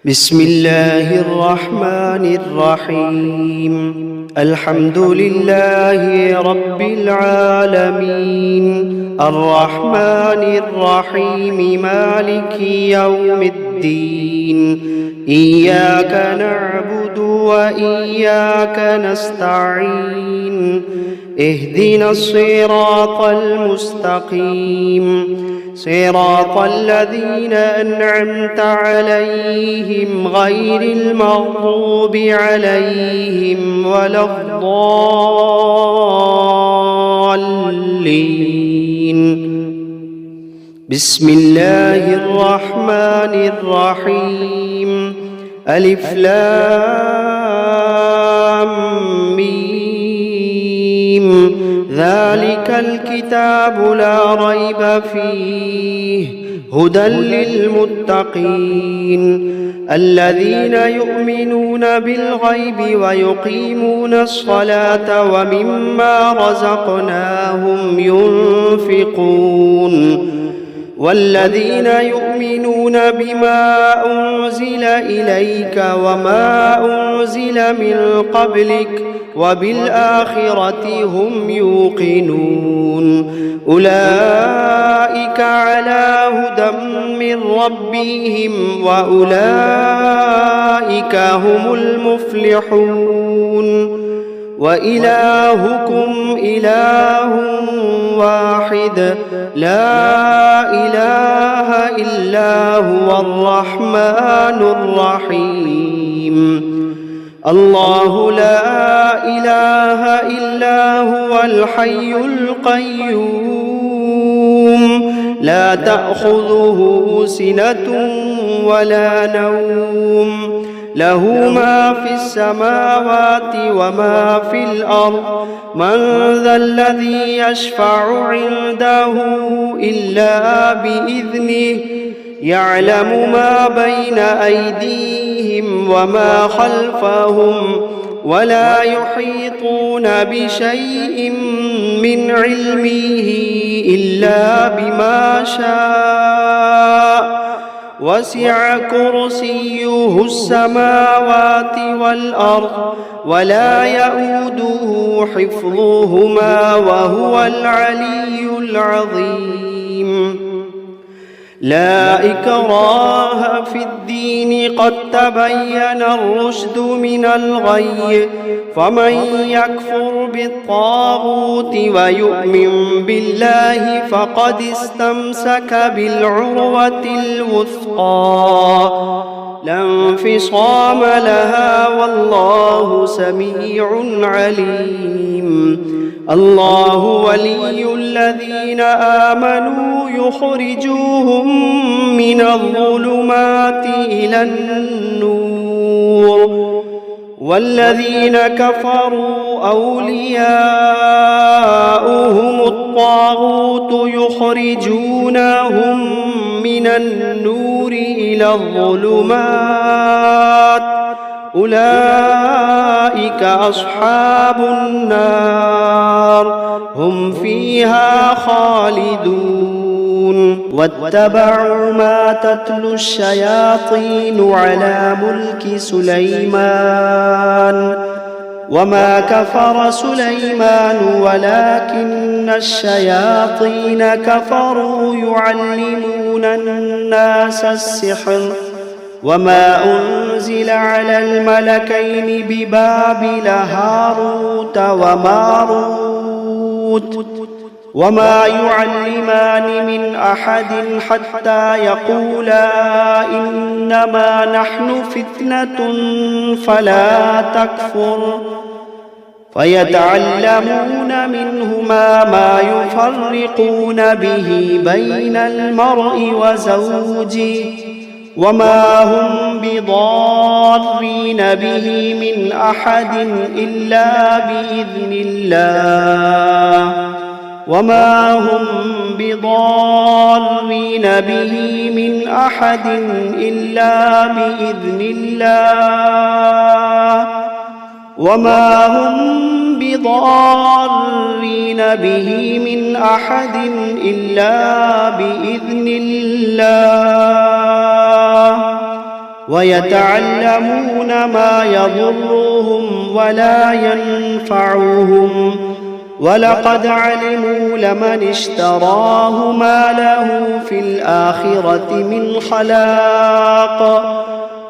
بسم الله الرحمن الرحيم. الحمد لله رب العالمين، الرحمن الرحيم، مالك يوم الدين. إياك نعبد وإياك نستعين. اهدنا الصراط المستقيم، صراط الذين أنعمت عليهم غير المغضوب عليهم ولا الضالين. بسم الله الرحمن الرحيم. ألف لام ميم. ذلك الكتاب لا ريب فيه هدى للمتقين الذين يؤمنون بالغيب ويقيمون الصلاة ومما رزقناهم ينفقون والذين يؤمنون بما أنزل إليك وما أنزل من قبلك وبالآخرة هم يوقنون أولئك على هدى من ربهم وأولئك هم المفلحون. وإلهكم إله واحد لا إله إلا هو الرحمن الرحيم. الله لا إله إلا هو الحي القيوم لا تأخذه سنة ولا نوم له ما في السماوات وما في الأرض من ذا الذي يشفع عنده إلا بإذنه يعلم ما بين أيديهم وما خلفهم ولا يحيطون بشيء من علمه إلا بما شاء وسع كرسيه السماوات والأرض ولا يؤوده حفظهما وهو العلي العظيم. لا إكراه في الدين قد تبين الرشد من الغي فمن يكفر بالطاغوت ويؤمن بالله فقد استمسك بالعروة الوثقى لا انفصام لها والله سميع عليم. الله ولي الذين آمنوا يخرجوهم من الظلمات إلى النور والذين كفروا أولياؤهم الطاغوت يخرجونهم من النور إلى الظلمات أولئك أصحاب النار هم فيها خالدون. واتبعوا ما تتلو الشياطين على ملك سليمان وما كفر سليمان ولكن الشياطين كفروا يعلمون الناس السحر وما أنزل على الملكين ببابل هاروت وماروت وما يعلمان من أحد حتى يقولا إنما نحن فتنة فلا تكفر فيتعلمون منهما ما يفرقون به بين المرء وزوجه وما هم بضارين به من أحد إلا بإذن الله وما هم بضارين به من أحد إلا بإذن الله وما هم بضارين به من أحد إلا بإذن الله ويتعلمون ما يضرهم ولا ينفعهم ولقد علموا لمن اشتراه ما له في الآخرة من خلاق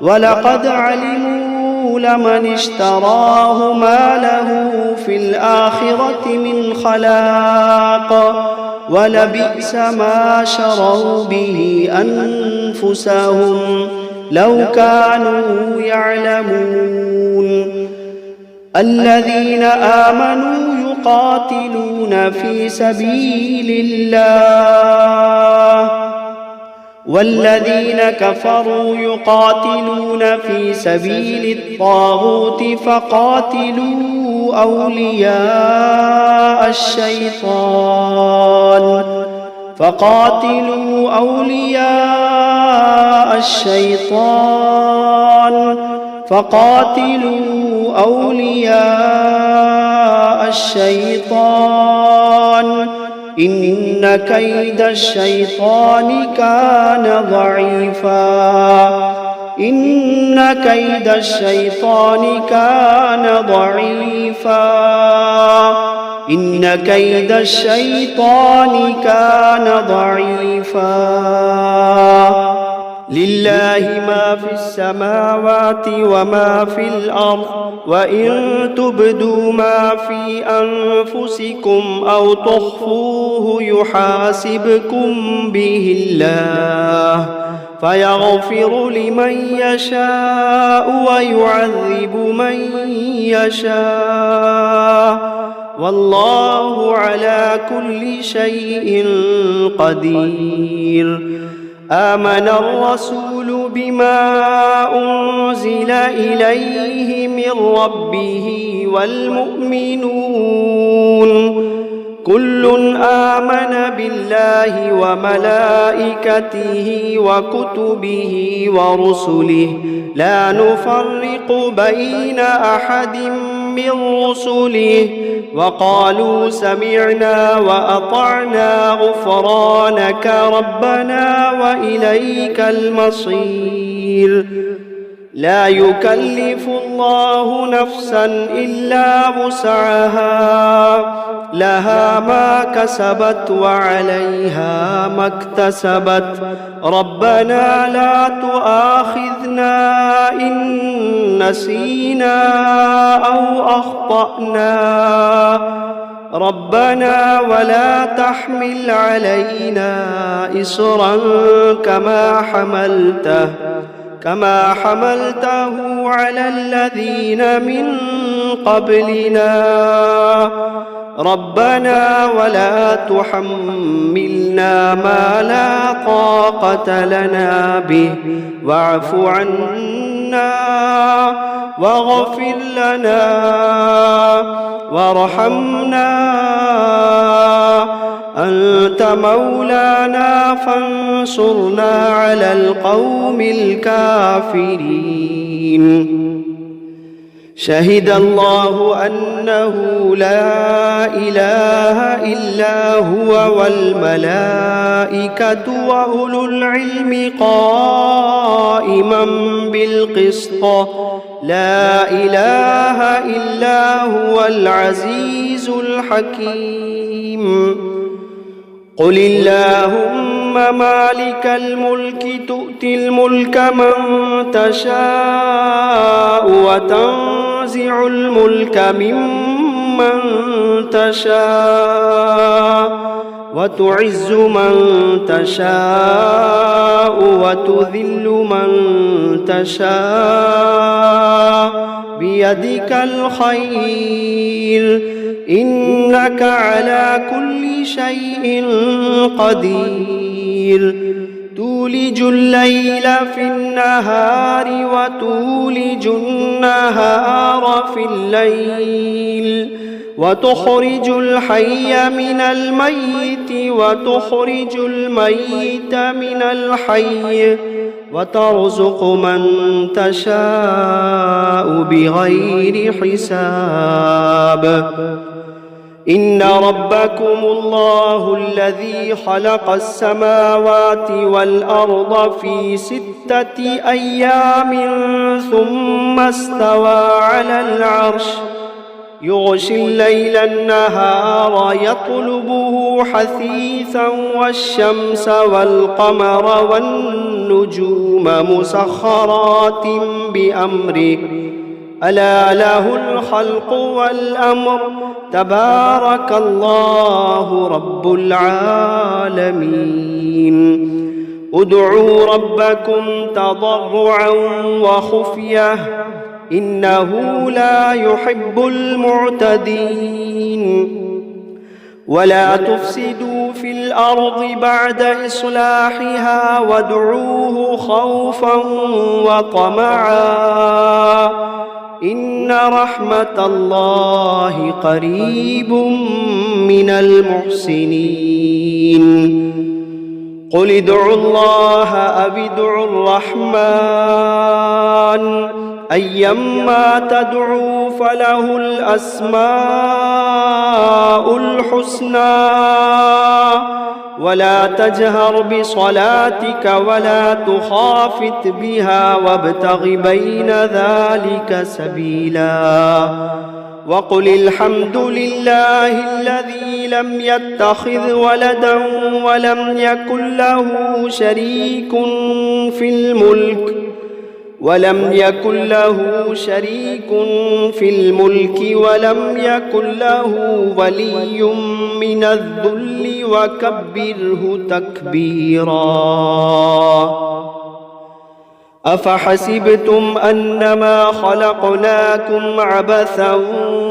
ولقد علموا لمن اشتراه ما له في الآخرة من خلاق ولبئس ما شروا به أنفسهم لو كانوا يعلمون الذين آمنوا يقاتلون في سبيل الله والذين كفروا يقاتلون في سبيل الطاغوت فقاتلوا أولياء الشيطان إن كيد الشيطان كان ضعيفا لله ما في السماوات وما في الأرض وإن تبدوا ما في أنفسكم أو تخفوه يحاسبكم به الله فيغفر لمن يشاء ويعذب من يشاء والله على كل شيء قدير آمن الرسول بما أنزل إليه من ربه والمؤمنون كل آمن بالله وملائكته وكتبه ورسله لا نفرق بين أحد من رسله وقالوا سمعنا وأطعنا غفرانك ربنا وإليك المصير لا يكلف الله نفسا إلا وسعها لها ما كسبت وعليها ما اكتسبت ربنا لا تؤاخذنا إن نسينا أو أخطأنا ربنا ولا تحمل علينا إصرا كما حملته على الذين من قبلنا ربنا ولا تحملنا ما لا طاقة لنا به واعف عنا واغفر لنا وارحمنا أنت مولانا فانصرنا على القوم الكافرين شهد الله أنه لا إله إلا هو والملائكة وأولو العلم قائما بالقسط لا إله إلا هو العزيز الحكيم قل اللهم مالك الملك تؤتي الملك من تشاء وتنزع الملك ممن تشاء وتعز من تشاء وتذل من تشاء بيدك الخير إنك على كل شيء قدير تولج الليل في النهار وتولج النهار في الليل وتخرج الحي من الميت وتخرج الميت من الحي وترزق من تشاء بغير حساب إن ربكم الله الذي خلق السماوات والأرض في 6 أيام ثم استوى على العرش يغشي الليل النهار يطلبه حثيثا والشمس والقمر والنجوم مسخرات بأمره ألا له الخلق والأمر تبارك الله رب العالمين ادعوا ربكم تضرعا وخفية إنه لا يحب المعتدين ولا تفسدوا في الأرض بعد إصلاحها وادعوه خوفا وطمعا إن رحمة الله قريب من المحسنين قل ادعوا الله أو ادعوا الرحمن أيما تدعوا فله الأسماء الحسنى ولا تجهر بصلاتك ولا تخافت بها وابتغ بين ذلك سبيلا وقل الحمد لله الذي لم يتخذ ولدا ولم يكن له شريك في الملك ولم يكن ولم يكن له ولي من الذل وكبره تكبيرا أفحسبتم أنما خلقناكم عبثا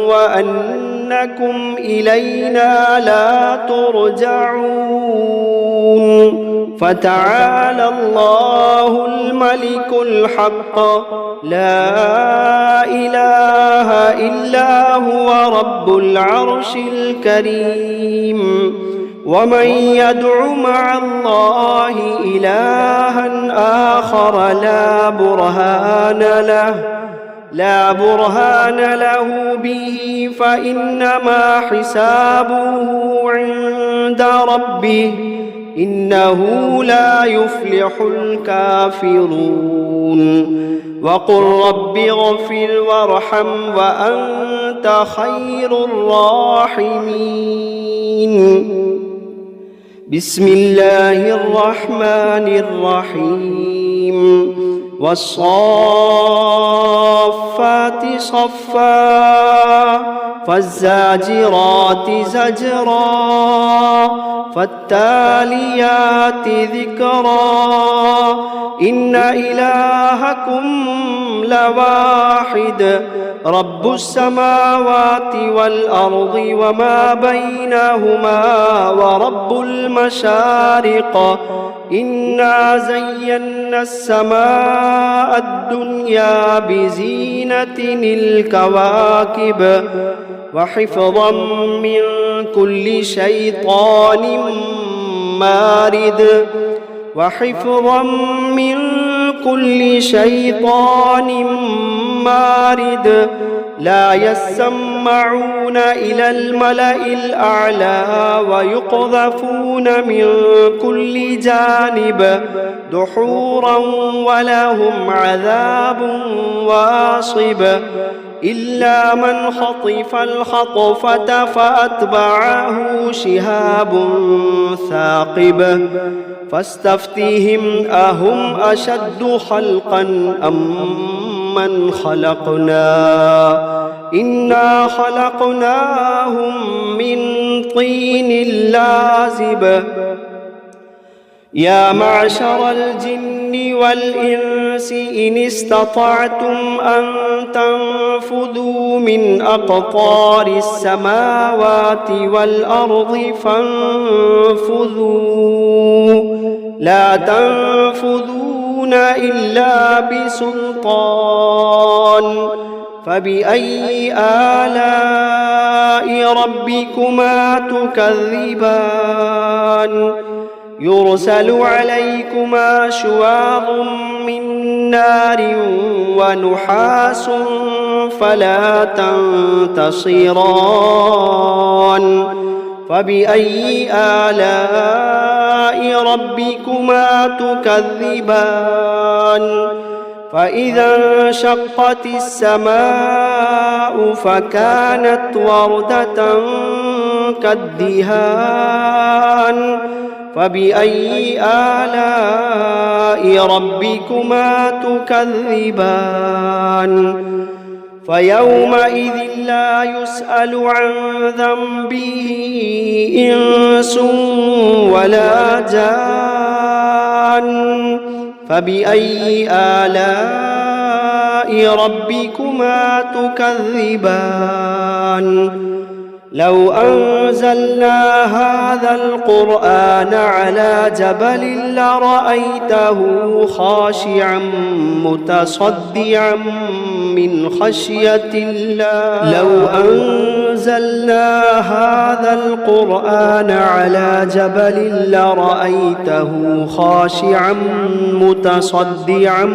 وأنكم إلينا لا ترجعون فتعالى الله الملك الحق لا إله إلا هو رب العرش الكريم ومن يدع مع الله إلها آخر لا برهان له به فإنما حسابه عند ربه إنه لا يفلح الكافرون وقل رب اغفر وارحم وأنت خير الراحمين بسم الله الرحمن الرحيم والصافات صفا فالزاجرات زجرا فالتاليات ذكرا إن إلهكم لواحد رب السماوات والأرض وما بينهما ورب المشارق إنا زينا السماء الدنيا بزينة الكواكب وحفظا من كل شيطان مارد لا يسمعون إلى الملأ الأعلى ويقذفون من كل جانب دحورا ولهم عذاب واصب إلا من خطف الخطفة فأتبعه شهاب ثاقب فاستفتهم أهم أشد خلقا أم من خلقنا إنا خلقناهم من طين لازب يا معشر الجن والإنس إن استطعتم أن تنفذوا من أقطار السماوات والأرض فانفذوا لا تنفذون إلا بسلطان فبأي آلاء ربكما تكذبان يرسل عليكما شواظ من نار ونحاس فلا تنتصران فبأي آلاء ربكما تكذبان فإذا انشقت السماء فكانت وردة كالدهان فبأي آلاء ربكما تكذبان فيومئذ لا يسأل عن ذنبه إنس ولا جان فبأي آلاء ربكما تكذبان لو أنزلنا هذا القرآن على جبل لرأيته خاشعا متصدعا من خشية الله لو أنزلنا هذا القرآن على جبل لرأيته خاشعا متصدعا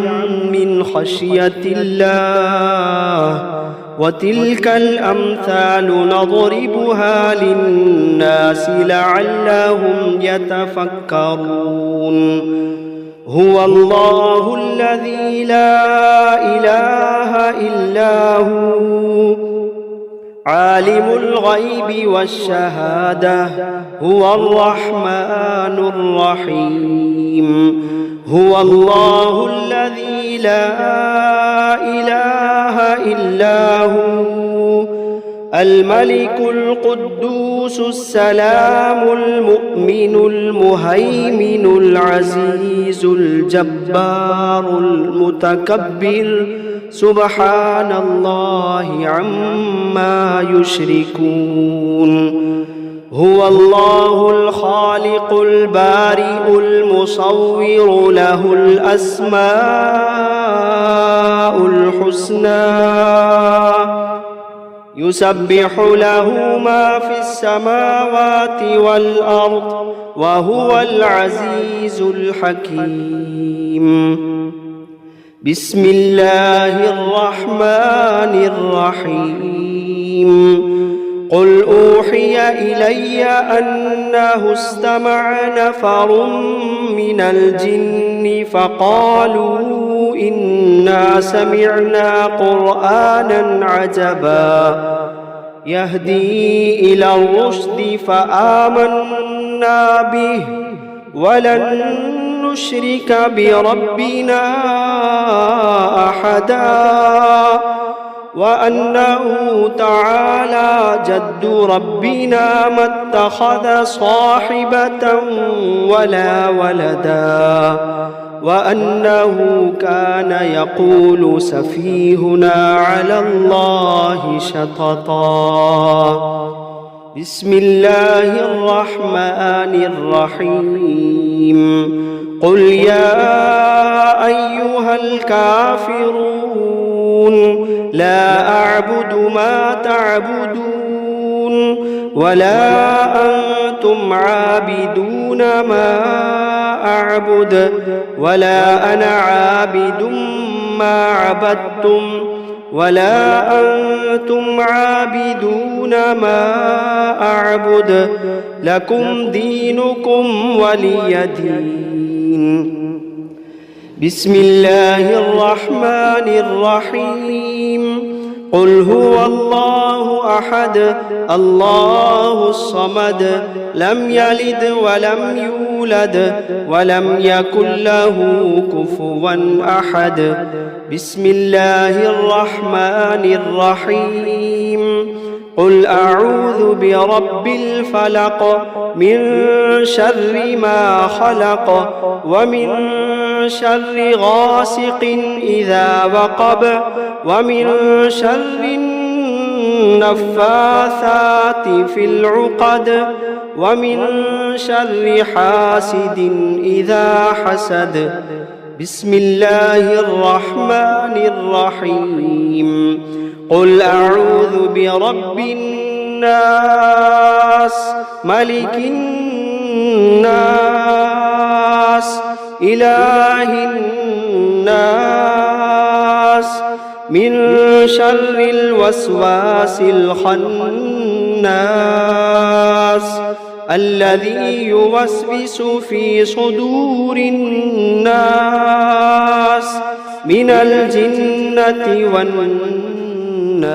من خشية الله وتلك الأمثال نضربها للناس لعلهم يتفكرون هو الله الذي لا إله إلا هو عالم الغيب والشهادة هو الرحمن الرحيم هو الله الذي لا إله إلا هو الملك القدوس السلام المؤمن المهيمن العزيز الجبار المتكبر سبحان الله عما يشركون هو الله الخالق البارئ المصور له الأسماء الحسنى يسبح له ما في السماوات والأرض وهو العزيز الحكيم بسم الله الرحمن الرحيم قل أوحي إلي أنه استمع نفر من الجن فقالوا إنا سمعنا قرآنا عجبا يهدي إلى الرشد فآمنا به ولن نشرك بربنا أحدا وأنه تعالى جد ربنا ما اتخذ صاحبة ولا ولدا وأنه كان يقول سفيهنا على الله شططا بسم الله الرحمن الرحيم قل يا أيها الكافرون لا أعبد ما تعبدون ولا أنتم عابدون ما أعبد ولا أنا عابد ما عبدتم ولا أنتم عابدون ما أعبد لكم دينكم ولي دين بسم الله الرحمن الرحيم قل هو الله أحد الله الصمد لم يلد ولم يولد ولم يكن له كفوا أحد بسم الله الرحمن الرحيم قل أعوذ برب الفلق من شر ما خلق ومن شر غاسق إذا وقب ومن شر النفاثات في العقد ومن شر حاسد إذا حسد بسم الله الرحمن الرحيم قل أعوذ برب الناس ملك الناس إله الناس من شر الوسواس الخناس الذي يوسوس في صدور الناس من الجنة والناس.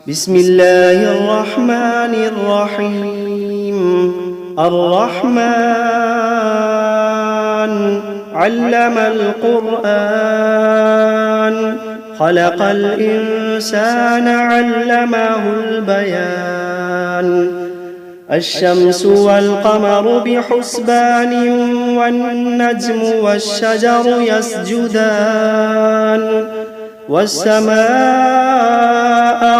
بسم الله الرحمن الرحيم. الرحمن علم القرآن خلق الإنسان علمه البيان. الشمس والقمر بحسبان والنجم والشجر يسجدان. والسماء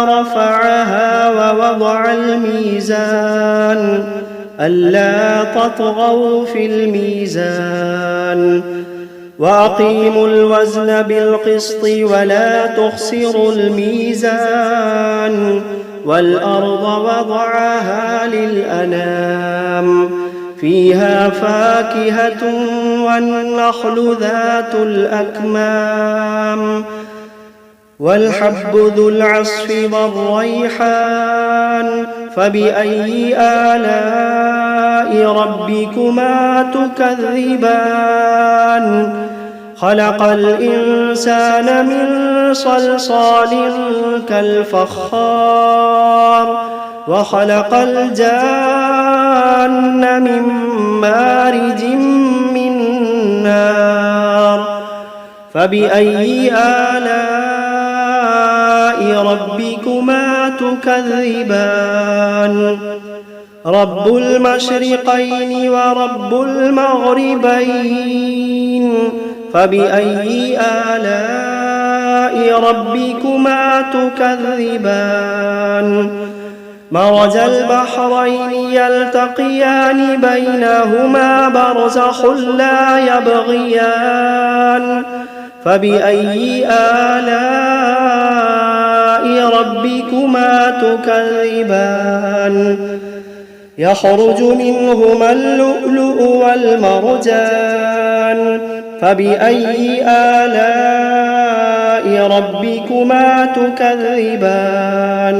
رفعها ووضع الميزان ألا تطغوا في الميزان وأقيموا الوزن بالقسط ولا تخسروا الميزان. والأرض وضعها للأنام فيها فاكهة والنخل ذات الأكمام والحب ذو العصف والريحان. فبأي آلاء ربكما تكذبان؟ خلق الإنسان من صلصال كالفخار وخلق الجان من مارج من نار. فبأي آلاء ربكما تكذبان؟ رب المشرقين ورب المغربين. فبأي آلاء ربكما تكذبان؟ مرج البحرين يلتقيان بينهما برزخ لا يبغيان. فبأي آلاء ربكما تكذبان؟ يخرج منهما اللؤلؤ والمرجان. فبأي آلاء ربكما تكذبان؟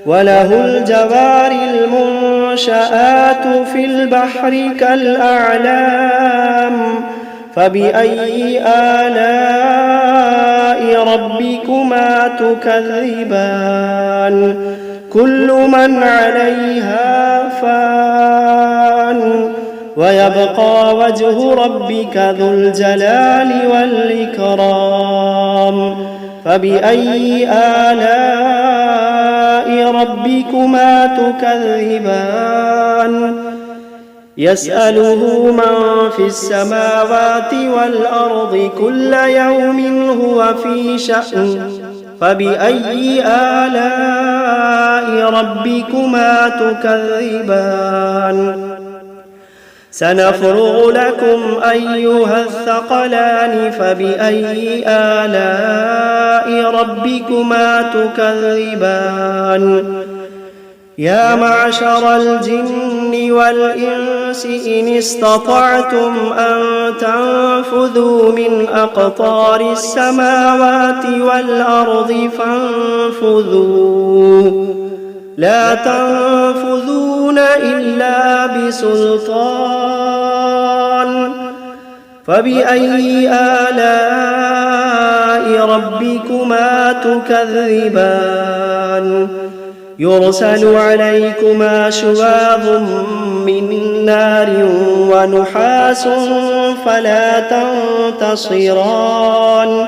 وله الجوار المنشآت في البحر كالأعلام. فبأي آلاء ربكما تكذبان؟ كل من عليها فان ويبقى وجه ربك ذو الجلال والإكرام. فبأي آلاء ربكما تكذبان؟ يسأله من في السماوات والأرض كل يوم هو في شأن. فبأي آلاء ربكما تكذبان؟ سنفرغ لكم أيها الثقلان. فبأي آلاء ربكما تكذبان؟ يا معشر الجن والإنس إن استطعتم أن تنفذوا من أقطار السماوات والأرض فانفذوا لا تنفذون إلا بسلطان. فبأي آلاء ربكما تكذبان؟ يرسل عليكما شواظ من نار ونحاس فلا تنتصران.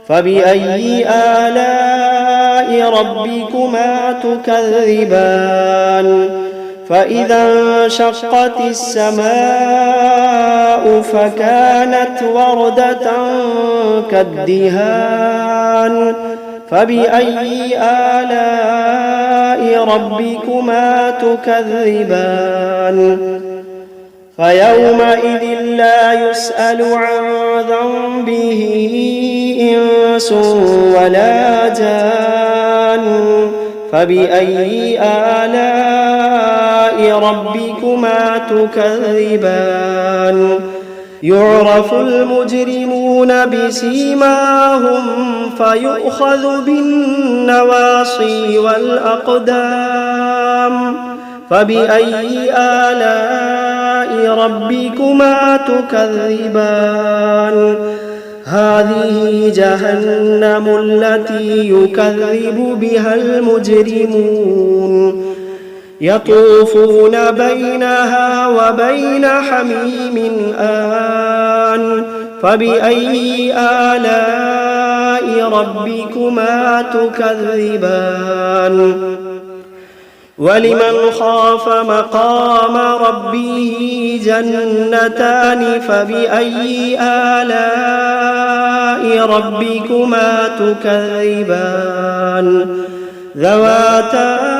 فبأي آلاء ربكما تكذبان؟ فإذا انشقت السماء فكانت وردة كالدهان. فبأي آلاء ربكما تكذبان؟ فيومئذ لا يسأل عن ذنبه إنس ولا جان. فبأي آلاء ربكما تكذبان؟ يعرف المجرمون بسيماهم فيؤخذ بالنواصي والأقدام فبأي آلاء ربكما تكذبان هذه جهنم التي يكذب بها المجرمون يطوفون بينها وبين حميم آن فبأي آلاء ربكما تكذبان ولمن خاف مقام ربه جنتان فبأي آلاء ربكما تكذبان ذواتا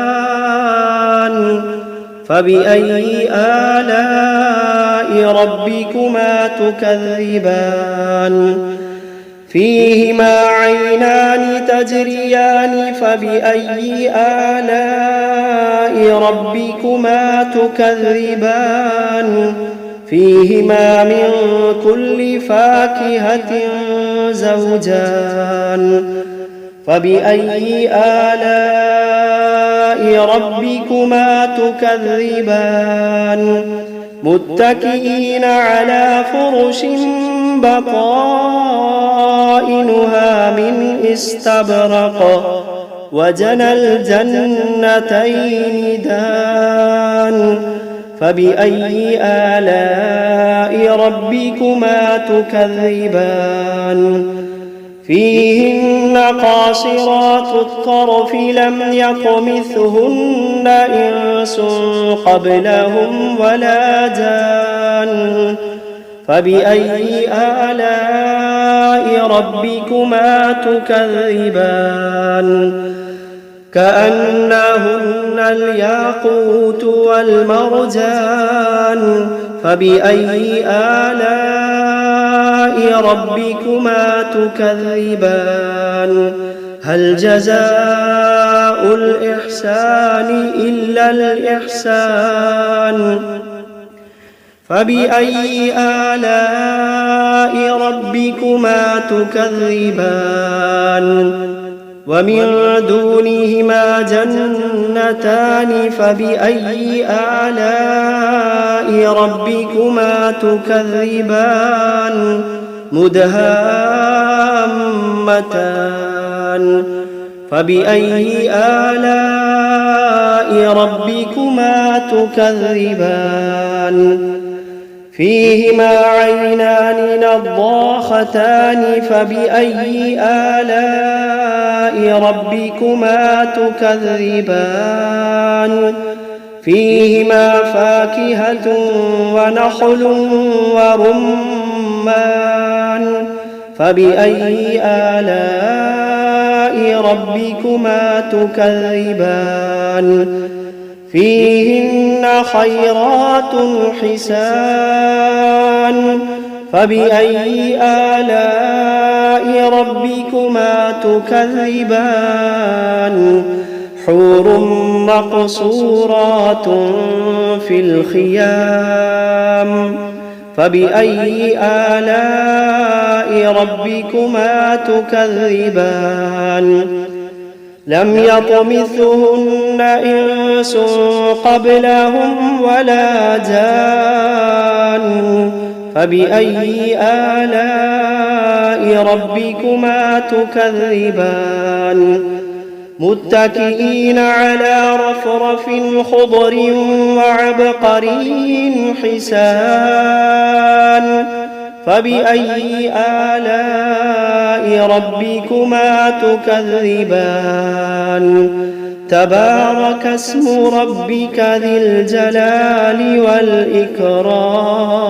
أفنان فبأي آلاء ربكما تكذبان فيهما عينان تجريان فبأي آلاء ربكما تكذبان فيهما من كل فاكهة زوجان فبأي آلاء ربكما تكذبان متكئين على فرش بطائنها من استبرق وجنى الجنتين دان فبأي آلاء ربكما تكذبان فيهن قاصرات الطرف لم يطمثهن إنس قبلهم ولا جان فبأي آلاء ربكما تكذبان كأنهن الياقوت والمرجان فبأي آلاء ربكما تكذبان هل جزاء الإحسان إلا الإحسان فبأي آلاء ربكما تكذبان ومن دونهما جنتان فبأي آلاء ربكما تكذبان مدهامتان فبأي آلاء ربكما تكذبان فيهما عينان نضاختان فبأي آلاء ربكما تكذبان فيهما فاكهة ونخل ورمان فبأي آلاء ربكما تكذبان فيهن خيرات حسان فبأي آلاء ربكما تكذبان حور مقصورات في الخيام فبأي آلاء ربكما تكذبان لم يطمثهن إنس قبلهم ولا جان فبأي آلاء ربكما تكذبان متكئين على رفرف خضر وعبقري حسان فبأي آلاء ربكما تكذبان تبارك اسم ربك ذي الجلال والإكرام